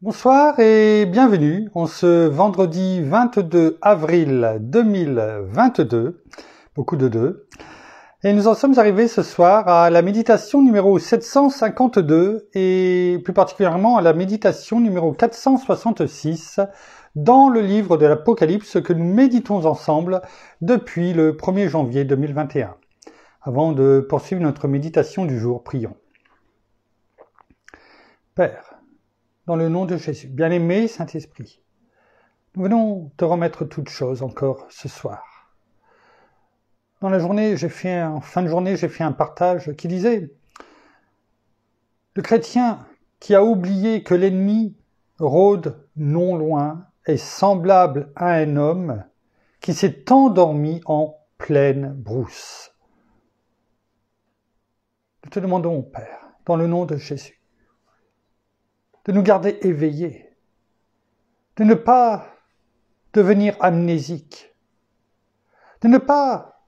Bonsoir et bienvenue en ce vendredi 22 avril 2022, beaucoup de deux, et nous en sommes arrivés ce soir à la méditation numéro 752 et plus particulièrement à la méditation numéro 466 dans le livre de l'Apocalypse que nous méditons ensemble depuis le 1er janvier 2021. Avant de poursuivre notre méditation du jour, prions. Père, dans le nom de Jésus, bien-aimé Saint-Esprit, nous venons te remettre toutes choses encore ce soir. Dans la journée, en fin de journée, j'ai fait un partage qui disait « Le chrétien qui a oublié que l'ennemi rôde non loin est semblable à un homme qui s'est endormi en pleine brousse. » Nous te demandons, Père, dans le nom de Jésus, de nous garder éveillés, de ne pas devenir amnésiques, de ne pas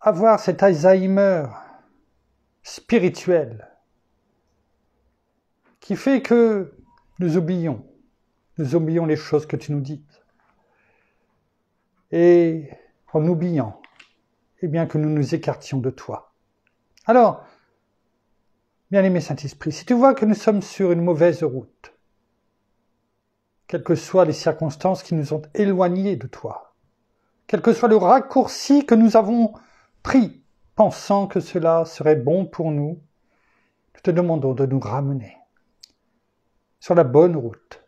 avoir cet Alzheimer spirituel qui fait que nous oublions les choses que tu nous dis. Et en oubliant, eh bien que nous nous écartions de toi. Alors, bien-aimé Saint-Esprit, si tu vois que nous sommes sur une mauvaise route, quelles que soient les circonstances qui nous ont éloignés de toi, quel que soit le raccourci que nous avons pris, pensant que cela serait bon pour nous, nous te demandons de nous ramener sur la bonne route.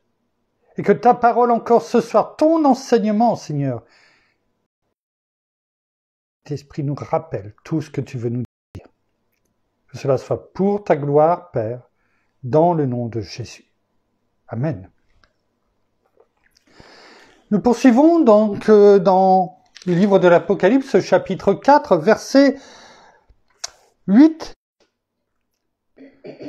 Et que ta parole encore ce soir, ton enseignement, Seigneur, Esprit nous rappelle tout ce que tu veux nous dire. Que cela soit pour ta gloire, Père, dans le nom de Jésus. Amen. Nous poursuivons donc dans le livre de l'Apocalypse, chapitre 4, verset 8.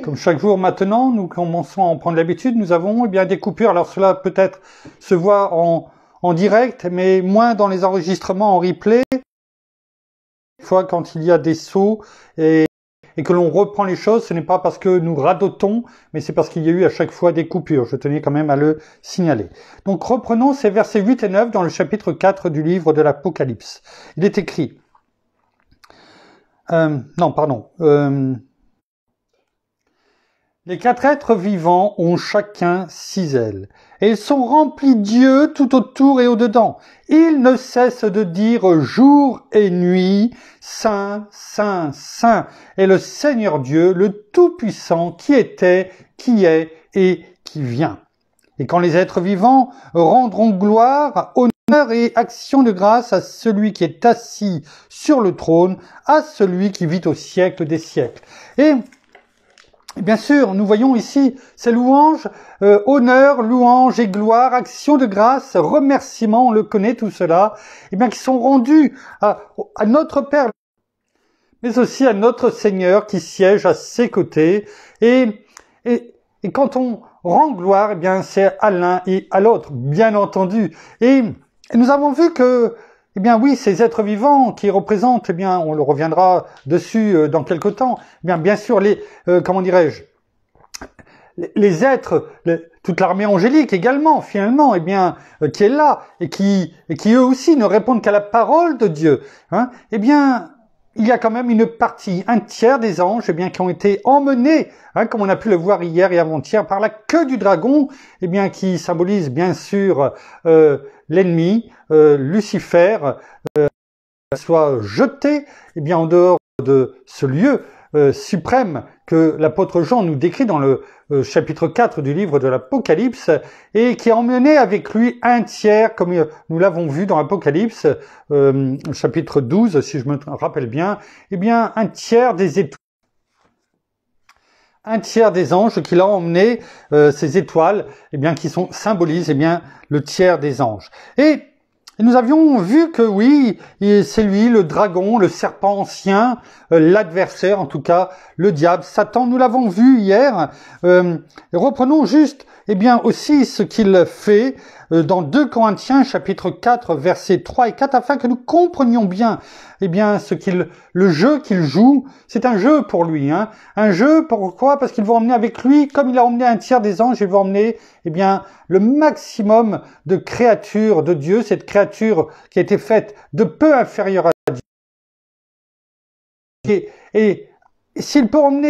Comme chaque jour maintenant, nous commençons à en prendre l'habitude, nous avons des coupures. Alors cela peut-être se voit en direct, mais moins dans les enregistrements en replay. Une fois quand il y a des sauts et que l'on reprend les choses, ce n'est pas parce que nous radotons, mais c'est parce qu'il y a eu à chaque fois des coupures. Je tenais quand même à le signaler. Donc reprenons ces versets 8 et 9 dans le chapitre 4 du livre de l'Apocalypse. Il est écrit... Les 4 êtres vivants ont chacun 6 ailes, et ils sont remplis d'yeux tout autour et au-dedans. Ils ne cessent de dire jour et nuit, Saint, Saint, Saint, est le Seigneur Dieu, le Tout-Puissant, qui était, qui est et qui vient. Et quand les êtres vivants rendront gloire, honneur et action de grâce à celui qui est assis sur le trône, à celui qui vit au siècle des siècles. Et bien sûr, nous voyons ici ces louanges, honneur, louange et gloire, action de grâce, remerciements, on le connaît tout cela, qui sont rendus à notre Père, mais aussi à notre Seigneur qui siège à ses côtés. Et quand on rend gloire, c'est à l'un et à l'autre, bien entendu. Et nous avons vu que oui, ces êtres vivants qui représentent, on le reviendra dessus dans quelque temps, bien sûr, les êtres, toute l'armée angélique également, finalement, qui est là, et qui eux aussi ne répondent qu'à la parole de Dieu, il y a quand même une partie, un tiers des anges, qui ont été emmenés, comme on a pu le voir hier et avant-hier, par la queue du dragon, qui symbolise bien sûr l'ennemi, Lucifer, soit jeté, en dehors de ce lieu suprême que l'apôtre Jean nous décrit dans le chapitre 4 du livre de l'Apocalypse, et qui a emmené avec lui un tiers, comme nous l'avons vu dans l'Apocalypse, chapitre 12, si je me rappelle bien, un tiers des étoiles. Un tiers des anges qu'il a emmené, ces étoiles, qui symbolisent le tiers des anges. Et Et nous avions vu que oui, c'est lui, le dragon, le serpent ancien, l'adversaire, en tout cas, le diable, Satan. Nous l'avons vu hier. Reprenons juste, aussi ce qu'il fait dans 2 Corinthiens, chapitre 4, versets 3 et 4, afin que nous comprenions bien, le jeu qu'il joue. C'est un jeu pour lui, hein. Un jeu, pourquoi? Parce qu'il va emmener avec lui, comme il a emmené un tiers des anges, il va emmener, le maximum de créatures de Dieu, cette créature qui a été faite de peu inférieure à Dieu. Et s'il peut emmener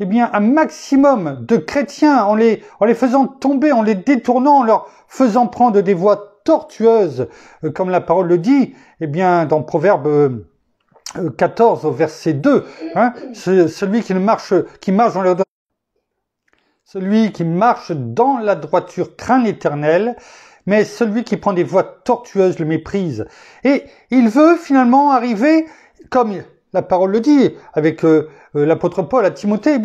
un maximum de chrétiens en les faisant tomber, en les détournant, en leur faisant prendre des voies tortueuses, comme la parole le dit, dans Proverbe 14 au verset 2, hein, celui qui marche dans la celui qui marche dans la droiture craint l'Éternel, mais celui qui prend des voies tortueuses le méprise. Et il veut finalement arriver, comme la parole le dit, avec l'apôtre Paul à Timothée,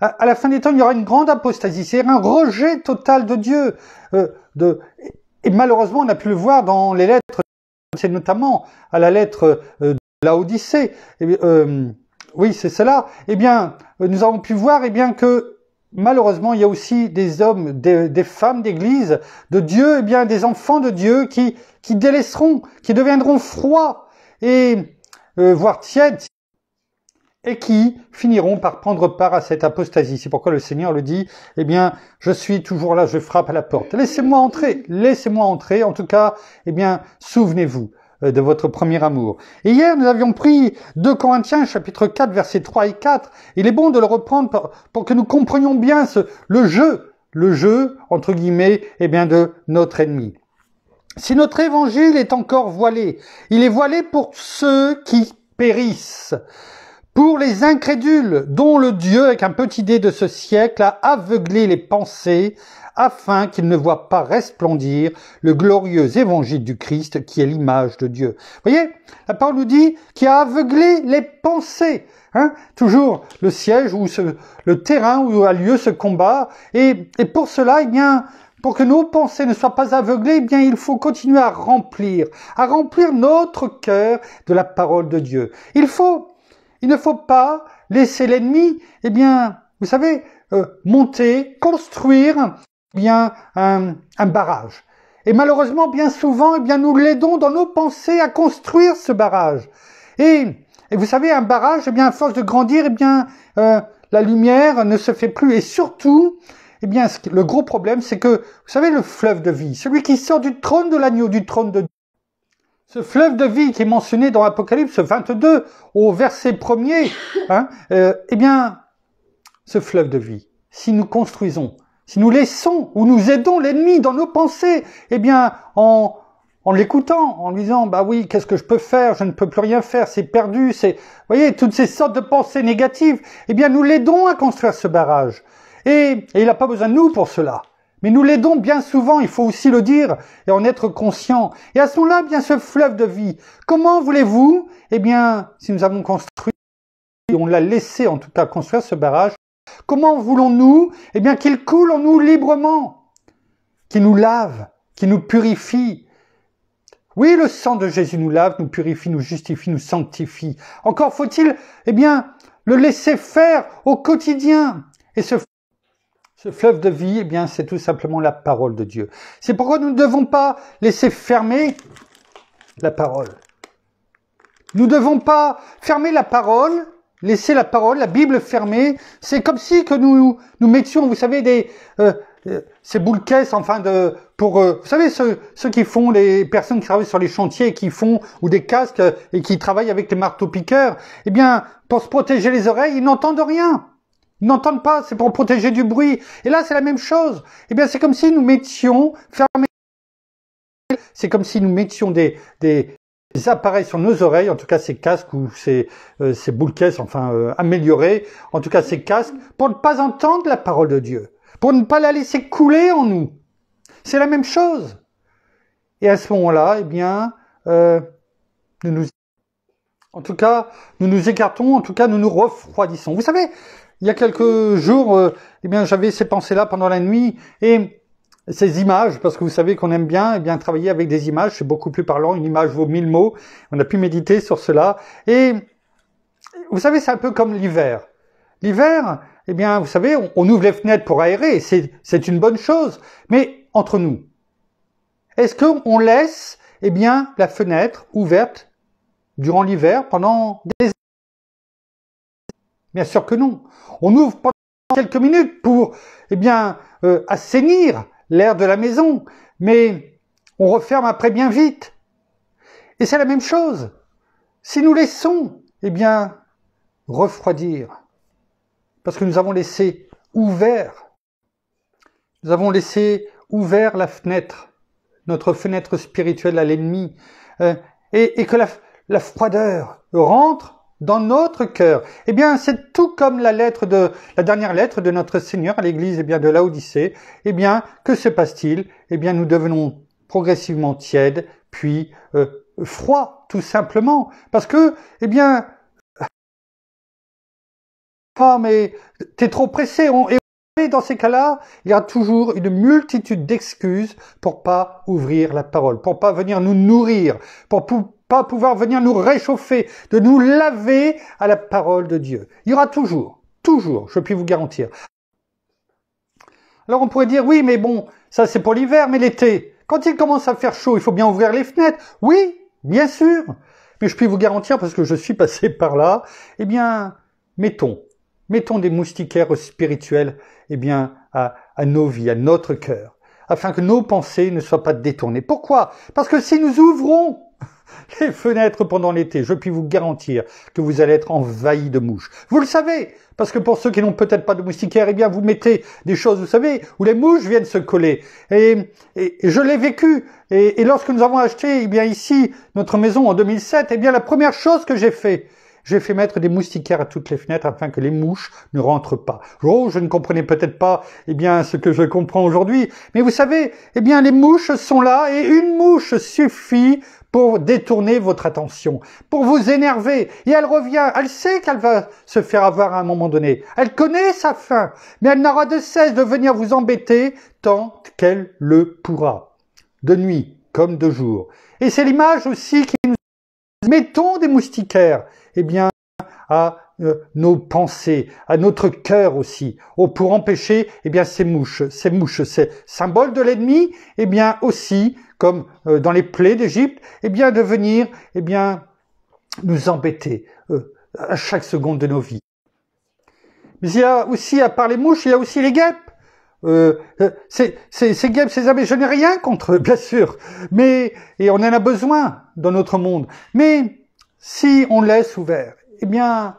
à la fin des temps, il y aura une grande apostasie, c'est un rejet total de Dieu. Et malheureusement, on a pu le voir dans les lettres, c'est notamment à la lettre de Laodicée. Oui, c'est cela. Nous avons pu voir, que malheureusement, il y a aussi des hommes, des femmes d'église, de Dieu, des enfants de Dieu qui délaisseront, qui deviendront froids et voire tièdes, et qui finiront par prendre part à cette apostasie. C'est pourquoi le Seigneur le dit, je suis toujours là, je frappe à la porte. Laissez-moi entrer, en tout cas, souvenez-vous de votre premier amour. Et hier, nous avions pris 2 Corinthiens, chapitre 4, versets 3 et 4. Il est bon de le reprendre pour que nous comprenions bien le jeu, entre guillemets, de notre ennemi. Si notre évangile est encore voilé, il est voilé pour ceux qui périssent, pour les incrédules, dont le Dieu, avec un petit dé de ce siècle, a aveuglé les pensées, afin qu'ils ne voient pas resplendir le glorieux évangile du Christ, qui est l'image de Dieu. Vous voyez, la parole nous dit qu'il a aveuglé les pensées. Hein, toujours le siège ou le terrain où a lieu ce combat. Et pour cela, pour que nos pensées ne soient pas aveuglées, il faut continuer à remplir notre cœur de la parole de Dieu. Il ne faut pas laisser l'ennemi, vous savez, monter, construire, un barrage. Et malheureusement, bien souvent, nous l'aidons dans nos pensées à construire ce barrage. Et vous savez, un barrage, à force de grandir, la lumière ne se fait plus. Et surtout, le gros problème, c'est que, vous savez, le fleuve de vie, celui qui sort du trône de l'agneau, du trône de Dieu, ce fleuve de vie qui est mentionné dans Apocalypse 22, au verset 1er, ce fleuve de vie, si nous construisons, si nous laissons ou nous aidons l'ennemi dans nos pensées, en l'écoutant, en lui disant, oui, qu'est-ce que je peux faire? Je ne peux plus rien faire, c'est perdu, vous voyez, toutes ces sortes de pensées négatives, nous l'aidons à construire ce barrage. Et il n'a pas besoin de nous pour cela. Mais nous l'aidons bien souvent, il faut aussi le dire, et en être conscient. Et à ce moment-là, ce fleuve de vie, comment voulez-vous, si nous avons construit, on l'a laissé en tout cas construire ce barrage, comment voulons-nous, qu'il coule en nous librement, qu'il nous lave, qu'il nous purifie. Oui, le sang de Jésus nous lave, nous purifie, nous justifie, nous sanctifie. Encore faut-il, le laisser faire au quotidien. Et ce fleuve de vie, c'est tout simplement la parole de Dieu. C'est pourquoi nous ne devons pas laisser fermer la parole. Nous ne devons pas fermer la parole, laisser la parole, la Bible fermée. C'est comme si que nous mettions, vous savez, ces boules caisses, vous savez, ceux qui font, les personnes qui travaillent sur les chantiers, ou des casques, et qui travaillent avec les marteaux-piqueurs, pour se protéger les oreilles, ils n'entendent rien. Ils n'entendent pas, c'est pour protéger du bruit. Et là, c'est la même chose. C'est comme si nous mettions, c'est comme si nous mettions des appareils sur nos oreilles, en tout cas ces casques ou ces boules caisses, améliorés, en tout cas ces casques, pour ne pas entendre la parole de Dieu, pour ne pas la laisser couler en nous. C'est la même chose. Et à ce moment-là, nous nous écartons, en tout cas, nous nous refroidissons. Vous savez, il y a quelques jours, j'avais ces pensées-là pendant la nuit, et ces images, parce que vous savez qu'on aime bien, travailler avec des images, c'est beaucoup plus parlant, une image vaut 1000 mots, on a pu méditer sur cela, et vous savez, c'est un peu comme l'hiver. L'hiver, vous savez, on ouvre les fenêtres pour aérer, c'est une bonne chose, mais entre nous, est-ce qu'on laisse, la fenêtre ouverte durant l'hiver pendant des... Bien sûr que non. On ouvre pendant quelques minutes pour, assainir l'air de la maison, mais on referme après bien vite. Et c'est la même chose. Si nous laissons, refroidir, parce que nous avons laissé ouvert la fenêtre, notre fenêtre spirituelle à l'ennemi, et que la froideur rentre dans notre cœur. C'est tout comme la dernière lettre de notre Seigneur à l'église, de Laodicée. Que se passe-t-il? Nous devenons progressivement tièdes, puis froids, tout simplement. Parce que, ah, mais t'es trop pressé. Et dans ces cas-là, il y a toujours une multitude d'excuses pour pas ouvrir la parole, pour pas venir nous nourrir, pour pas pouvoir venir nous réchauffer, de nous laver à la parole de Dieu. Il y aura toujours, je puis vous garantir. Alors on pourrait dire, oui, mais bon, ça c'est pour l'hiver, mais l'été, quand il commence à faire chaud, il faut bien ouvrir les fenêtres. Oui, bien sûr, mais je puis vous garantir, parce que je suis passé par là, mettons des moustiquaires spirituels, à nos vies, à notre cœur, afin que nos pensées ne soient pas détournées. Pourquoi? Parce que si nous ouvrons les fenêtres pendant l'été, je puis vous garantir que vous allez être envahis de mouches. Vous le savez, parce que pour ceux qui n'ont peut-être pas de moustiquaires, vous mettez des choses, vous savez, où les mouches viennent se coller. Et je l'ai vécu. Et lorsque nous avons acheté, ici, notre maison en 2007, la première chose que j'ai fait mettre des moustiquaires à toutes les fenêtres afin que les mouches ne rentrent pas. Oh, je ne comprenais peut-être pas, ce que je comprends aujourd'hui. Mais vous savez, les mouches sont là et une mouche suffit pour détourner votre attention, pour vous énerver. Et elle revient, elle sait qu'elle va se faire avoir à un moment donné. Elle connaît sa fin, mais elle n'aura de cesse de venir vous embêter tant qu'elle le pourra. De nuit comme de jour. Et c'est l'image aussi qui nous... Mettons des moustiquaires, à nos pensées, à notre cœur aussi, pour empêcher, ces mouches, c'est symbole de l'ennemi, aussi, comme dans les plaies d'Égypte, de venir, nous embêter à chaque seconde de nos vies. Mais il y a aussi, à part les mouches, il y a aussi les guêpes. Ces guêpes, ces abeilles, je n'ai rien contre eux, bien sûr, et on en a besoin dans notre monde. Mais si on laisse ouvert,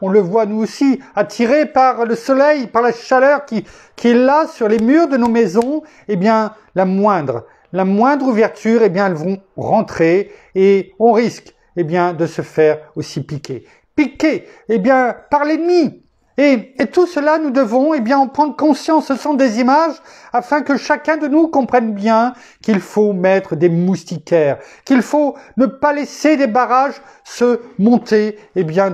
on le voit nous aussi, attiré par le soleil, par la chaleur qui est là sur les murs de nos maisons, la moindre ouverture, elles vont rentrer et on risque, de se faire aussi piquer. Piquer, par l'ennemi. Et tout cela, nous devons, en prendre conscience. Ce sont des images afin que chacun de nous comprenne bien qu'il faut mettre des moustiquaires, qu'il faut ne pas laisser des barrages se monter,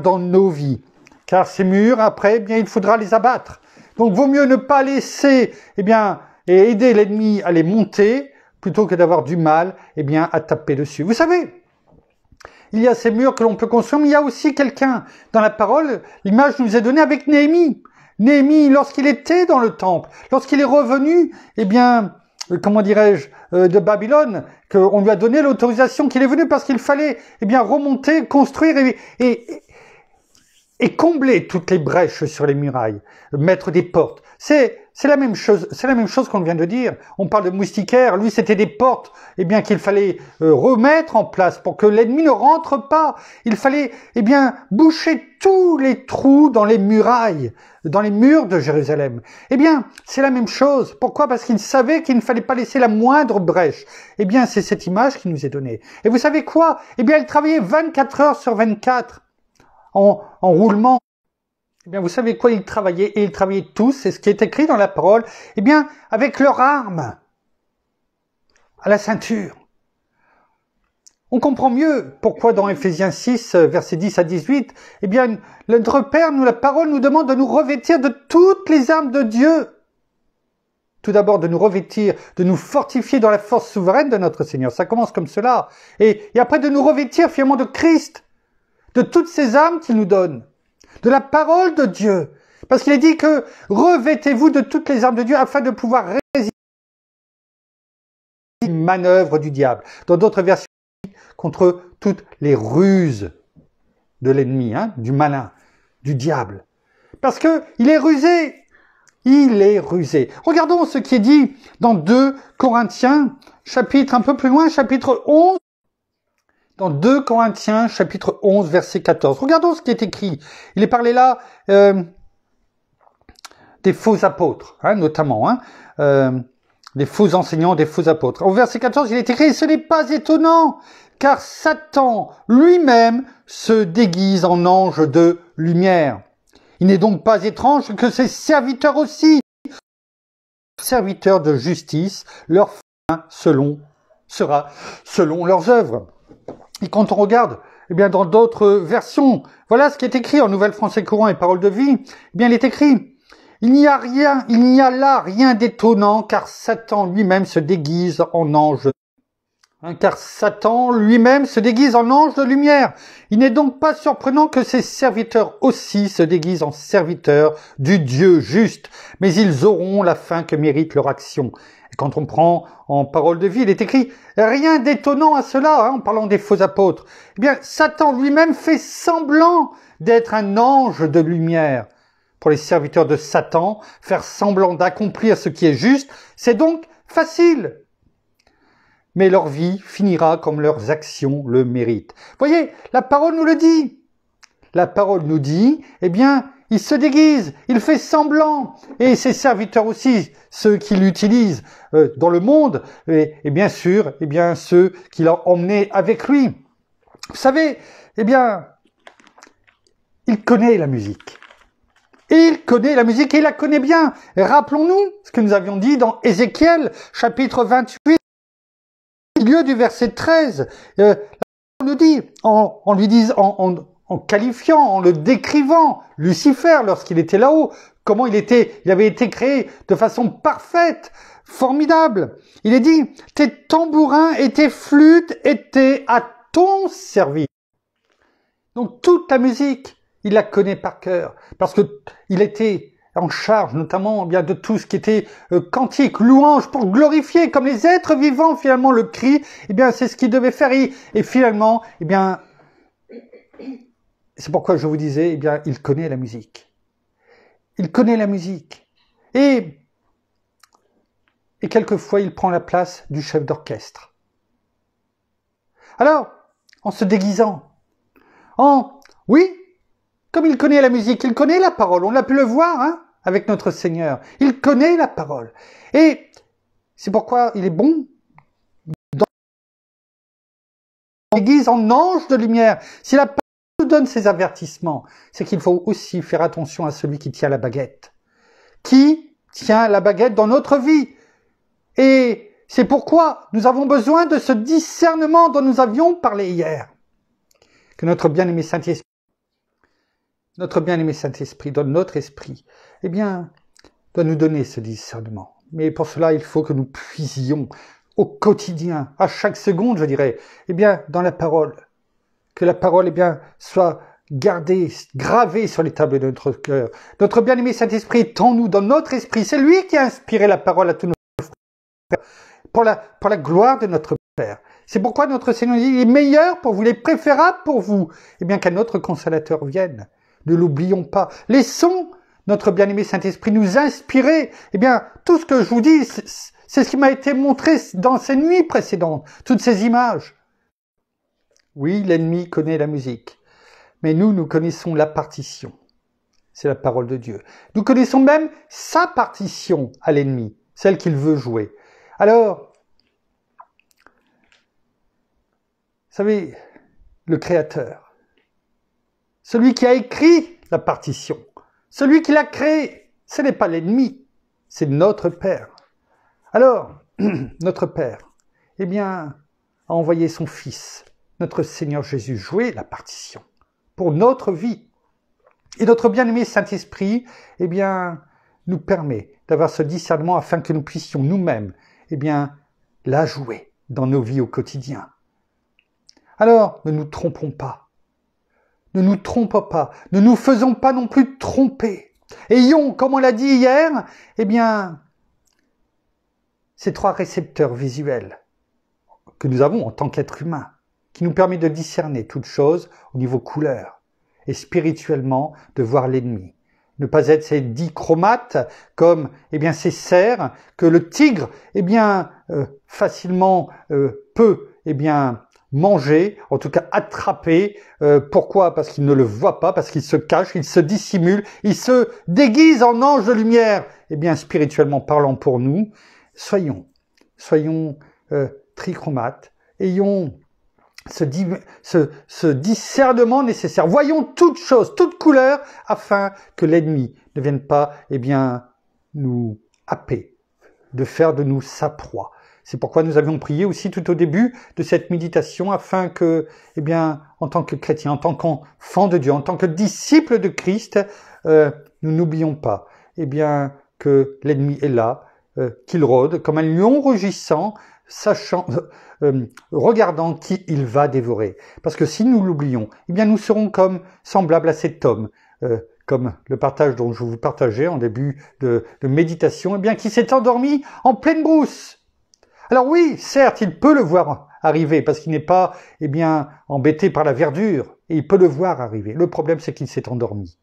dans nos vies. Car ces murs, après, il faudra les abattre. Donc, vaut mieux ne pas laisser, et aider l'ennemi à les monter, plutôt que d'avoir du mal, à taper dessus. Vous savez, il y a ces murs que l'on peut construire, mais il y a aussi quelqu'un. Dans la parole, l'image nous est donnée avec Néhémie. Néhémie, lorsqu'il était dans le temple, lorsqu'il est revenu, de Babylone, qu'on lui a donné l'autorisation qu'il est venu parce qu'il fallait, remonter, construire et combler toutes les brèches sur les murailles, mettre des portes. C'est la même chose qu'on vient de dire. On parle de moustiquaires, lui c'était des portes, qu'il fallait remettre en place pour que l'ennemi ne rentre pas. Il fallait, boucher tous les trous dans les murailles, dans les murs de Jérusalem. C'est la même chose. Pourquoi? Parce qu'il savait qu'il ne fallait pas laisser la moindre brèche. C'est cette image qui nous est donnée. Et vous savez quoi? Il travaillait 24 heures sur 24 en roulement. Vous savez quoi? Ils travaillaient, et ils travaillaient tous, c'est ce qui est écrit dans la parole, avec leurs armes à la ceinture. On comprend mieux pourquoi dans Éphésiens 6, versets 10 à 18, notre Père, la parole nous demande de nous revêtir de toutes les armes de Dieu. tout d'abord de nous revêtir, de nous fortifier dans la force souveraine de notre Seigneur. Ça commence comme cela. Et après de nous revêtir finalement de Christ, de toutes ces armes qu'il nous donne, de la parole de Dieu. Parce qu'il est dit que revêtez-vous de toutes les armes de Dieu afin de pouvoir résister aux manœuvres du diable. Dans d'autres versions, contre toutes les ruses de l'ennemi, du malin, du diable. Parce que il est rusé. Il est rusé. Regardons ce qui est dit dans 2 Corinthiens, chapitre un peu plus loin, chapitre 11. Dans 2 Corinthiens, chapitre 11, verset 14. Regardons ce qui est écrit. Il est parlé là des faux apôtres, notamment, des faux enseignants, des faux apôtres. Au verset 14, il est écrit « Ce n'est pas étonnant, car Satan lui-même se déguise en ange de lumière. Il n'est donc pas étrange que ses serviteurs aussi, serviteurs de justice, leur fin sera selon leurs œuvres. » Et quand on regarde, dans d'autres versions, voilà ce qui est écrit en Nouvelle Français Courant et Parole de vie, il est écrit « Il n'y a là rien d'étonnant, car Satan lui-même se déguise en ange. Car Satan lui-même se déguise en ange de lumière. Il n'est donc pas surprenant que ses serviteurs aussi se déguisent en serviteurs du Dieu juste, mais ils auront la fin que mérite leur action. » Et quand on prend en Parole de vie, il est écrit « Rien d'étonnant à cela, en parlant des faux apôtres. » Satan lui-même fait semblant d'être un ange de lumière. Pour les serviteurs de Satan, faire semblant d'accomplir ce qui est juste, c'est donc facile. Mais leur vie finira comme leurs actions le méritent. Voyez, la parole nous le dit. La parole nous dit, il se déguise, il fait semblant. Et ses serviteurs aussi, ceux qui l'utilisent dans le monde, et bien sûr, ceux qu'il a emmenés avec lui. Vous savez, il connaît la musique. Il connaît la musique et il la connaît bien. Rappelons-nous ce que nous avions dit dans Ézéchiel, chapitre 28, au milieu du verset 13. On nous dit, en qualifiant, en le décrivant, Lucifer, lorsqu'il était là-haut, comment il avait été créé de façon parfaite, formidable. Il est dit, tes tambourins et tes flûtes étaient à ton service. Donc toute la musique, il la connaît par cœur, parce que il était en charge notamment de tout ce qui était cantique, louange, pour glorifier, comme les êtres vivants finalement le crient, c'est ce qu'il devait faire. Et finalement, c'est pourquoi je vous disais, il connaît la musique. Il connaît la musique. Et quelquefois, il prend la place du chef d'orchestre. Alors, en se déguisant, oui, comme il connaît la musique, il connaît la parole. On l'a pu le voir, avec notre Seigneur. Il connaît la parole. Et c'est pourquoi il est bon déguise en ange de lumière. Si la parole nous donne ces avertissements, c'est qu'il faut aussi faire attention à celui qui tient la baguette. Qui tient la baguette dans notre vie? Et c'est pourquoi nous avons besoin de ce discernement dont nous avions parlé hier. Que notre bien-aimé Saint-Esprit, dans notre esprit, doit nous donner ce discernement. Mais pour cela, il faut que nous puisions au quotidien, à chaque seconde, je dirais, dans la parole. Que la parole, soit gardée, gravée sur les tables de notre cœur. Notre bien-aimé Saint-Esprit est en nous, dans notre esprit. C'est lui qui a inspiré la parole à tous nos frères, pour la gloire de notre Père. C'est pourquoi notre Seigneur dit, il est meilleur pour vous, il est préférable pour vous, qu'un autre consolateur vienne. Ne l'oublions pas. Laissons notre bien-aimé Saint-Esprit nous inspirer. Tout ce que je vous dis, c'est ce qui m'a été montré dans ces nuits précédentes. Toutes ces images. Oui, l'ennemi connaît la musique. Mais nous connaissons la partition. C'est la parole de Dieu. Nous connaissons même sa partition à l'ennemi, celle qu'il veut jouer. Alors, vous savez, le Créateur, celui qui a écrit la partition, celui qui l'a créé, ce n'est pas l'ennemi, c'est notre Père. Alors, notre Père, a envoyé son Fils, notre Seigneur Jésus, jouer la partition pour notre vie. Et notre bien-aimé Saint-Esprit, nous permet d'avoir ce discernement afin que nous puissions nous-mêmes, la jouer dans nos vies au quotidien. Alors, ne nous trompons pas. Ne nous trompons pas. Ne nous faisons pas non plus tromper. Ayons, comme on l'a dit hier, ces 3 récepteurs visuels que nous avons en tant qu'être humain, qui nous permet de discerner toutes choses au niveau couleur et spirituellement de voir l'ennemi. Ne pas être ces dichromates comme ces cerfs que le tigre facilement peut manger, en tout cas attraper. Pourquoi? Parce qu'il ne le voit pas, parce qu'il se cache, il se dissimule, il se déguise en ange de lumière. Spirituellement parlant pour nous, soyons trichromates, ayons ce discernement nécessaire. Voyons toutes choses, toutes couleurs, afin que l'ennemi ne vienne pas, nous happer, de faire de nous sa proie. C'est pourquoi nous avions prié aussi tout au début de cette méditation, afin que, en tant que chrétien, en tant qu'enfant de Dieu, en tant que disciple de Christ, nous n'oublions pas, que l'ennemi est là, qu'il rôde, comme un lion rugissant, sachant, regardant qui il va dévorer. Parce que si nous l'oublions, nous serons comme semblables à cet homme, comme le partage dont je vous partageais en début de méditation, qui s'est endormi en pleine brousse. Alors oui, certes, il peut le voir arriver, parce qu'il n'est pas, embêté par la verdure, et il peut le voir arriver. Le problème, c'est qu'il s'est endormi.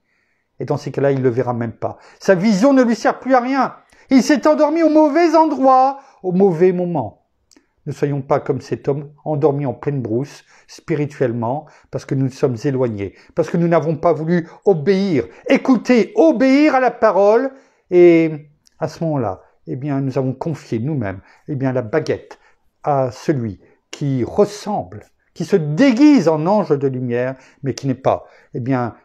Et dans ces cas-là, il ne le verra même pas. Sa vision ne lui sert plus à rien. Il s'est endormi au mauvais endroit, au mauvais moment. Ne soyons pas comme cet homme endormi en pleine brousse, spirituellement, parce que nous nous sommes éloignés, parce que nous n'avons pas voulu obéir, écouter, obéir à la parole, et à ce moment-là, nous avons confié nous-mêmes, la baguette à celui qui ressemble, qui se déguise en ange de lumière, mais qui n'est pas,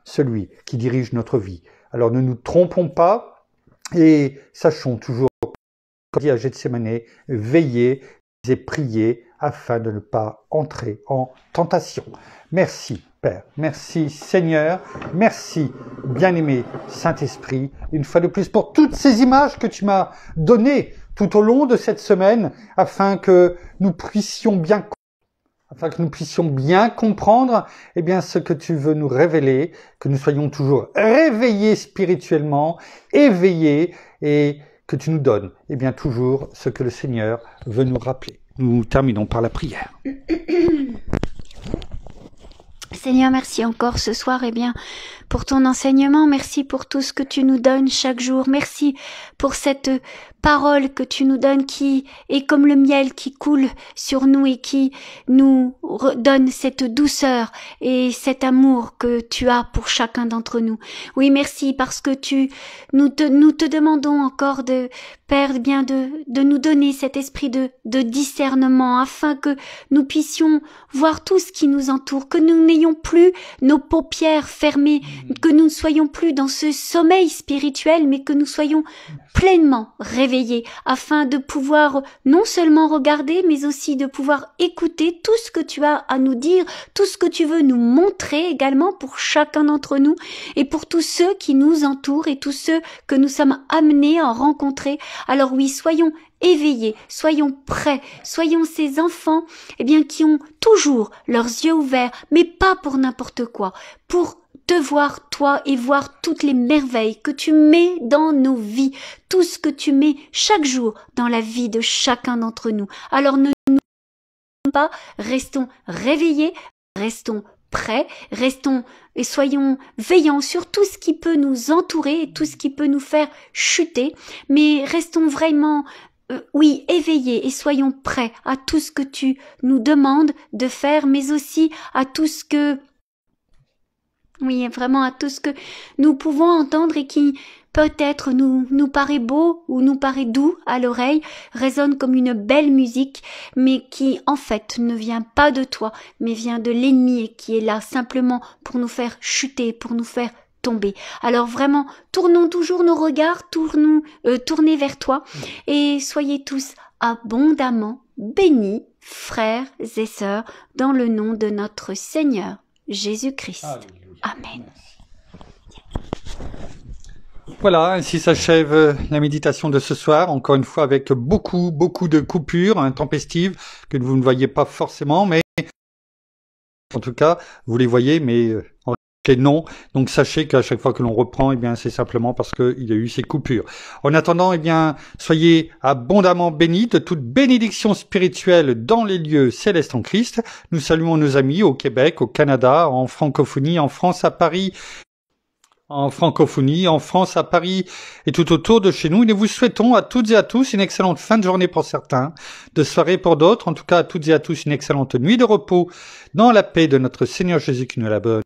celui qui dirige notre vie. Alors ne nous trompons pas, et sachons toujours, comme dit à Gethsémane, veiller et prier afin de ne pas entrer en tentation. Merci Père, merci Seigneur, merci bien-aimé Saint-Esprit, une fois de plus pour toutes ces images que tu m'as données tout au long de cette semaine, afin que nous puissions bien comprendre ce que tu veux nous révéler, que nous soyons toujours réveillés spirituellement, éveillés, et que tu nous donnes toujours ce que le Seigneur veut nous rappeler. Nous terminons par la prière. Seigneur, merci encore ce soir pour ton enseignement. Merci pour tout ce que tu nous donnes chaque jour. Merci pour cette parole que tu nous donnes qui est comme le miel qui coule sur nous et qui nous donne cette douceur et cet amour que tu as pour chacun d'entre nous. Oui, merci parce que nous te demandons encore Père, de nous donner cet esprit de discernement afin que nous puissions voir tout ce qui nous entoure, que nous n'ayons plus nos paupières fermées, que nous ne soyons plus dans ce sommeil spirituel, mais que nous soyons pleinement réveillés afin de pouvoir non seulement regarder, mais aussi de pouvoir écouter tout ce que tu as à nous dire, tout ce que tu veux nous montrer également pour chacun d'entre nous et pour tous ceux qui nous entourent et tous ceux que nous sommes amenés à rencontrer. Alors oui, soyons éveillés, soyons prêts, soyons ces enfants qui ont toujours leurs yeux ouverts, mais pas pour n'importe quoi, pour te voir toi et voir toutes les merveilles que tu mets dans nos vies, tout ce que tu mets chaque jour dans la vie de chacun d'entre nous. Alors ne nous pas, restons réveillés, restons prêts, restons et soyons veillants sur tout ce qui peut nous entourer et tout ce qui peut nous faire chuter, mais restons vraiment éveillés et soyons prêts à tout ce que tu nous demandes de faire, mais aussi à tout ce que vraiment à tout ce que nous pouvons entendre et qui peut-être nous paraît beau ou nous paraît doux à l'oreille, résonne comme une belle musique, mais qui en fait ne vient pas de toi, mais vient de l'ennemi et qui est là simplement pour nous faire chuter, pour nous faire tomber. Alors vraiment, tournons toujours nos regards, tournez vers toi et soyez tous abondamment bénis, frères et sœurs, dans le nom de notre Seigneur Jésus-Christ. Alléluia. Amen. Voilà, ainsi s'achève la méditation de ce soir, encore une fois avec beaucoup de coupures intempestives que vous ne voyez pas forcément, mais en tout cas, vous les voyez, mais en réalité non. Donc sachez qu'à chaque fois que l'on reprend, eh bien c'est simplement parce qu'il y a eu ces coupures. En attendant, eh bien soyez abondamment bénis de toute bénédiction spirituelle dans les lieux célestes en Christ. Nous saluons nos amis au Québec, au Canada, en francophonie, en France, à Paris, en francophonie, en France, à Paris et tout autour de chez nous. Et nous vous souhaitons à toutes et à tous une excellente fin de journée pour certains, de soirée pour d'autres. En tout cas, à toutes et à tous une excellente nuit de repos dans la paix de notre Seigneur Jésus qui nous la donne.